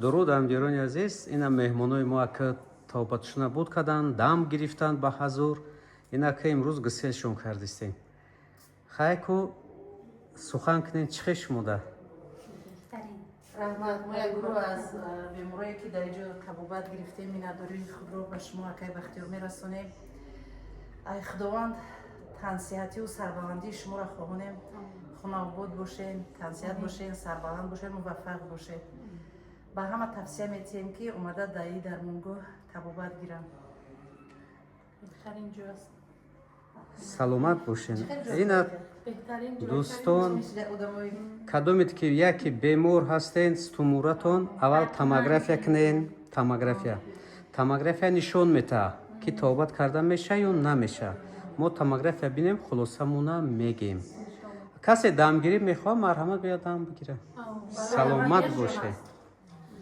дуруд амҷирони азиз, ина меҳмонои мо ки тобатшуна буд кадан дам гирифтанд ба ҳазур, ина ки имрӯз гиселшон кардистем. Хайку сухан кунед чӣ шумода? раҳмат. мо як гурӯҳ аз беморое ки дар инҷо табобат гирифтем миннатдории худро ба шумо акай бахтиёр мерасонем. ай худованд тансиҳатию сарбаландии шуморо хоҳонем. хунобод бошед, тансиҳат бошед, сарбаланд бошед, муваффақ бошед. ба ҳама тавсия метиҳем ки омада дар ин дармонгоҳ табобат гиранд. беҳтарин ҷо аст. саломат бошед. Ина дӯстон, кадомед ки яке бемор ҳастен, стумуратон аввал томография кунен. Томография нишон метаҳад ки тобат карда меша ё намеша. мо томография бинем, хулосамона мегем. касе дамгирӣ мехоҳад, марҳамат биёд дам бигирад. саломат бошед.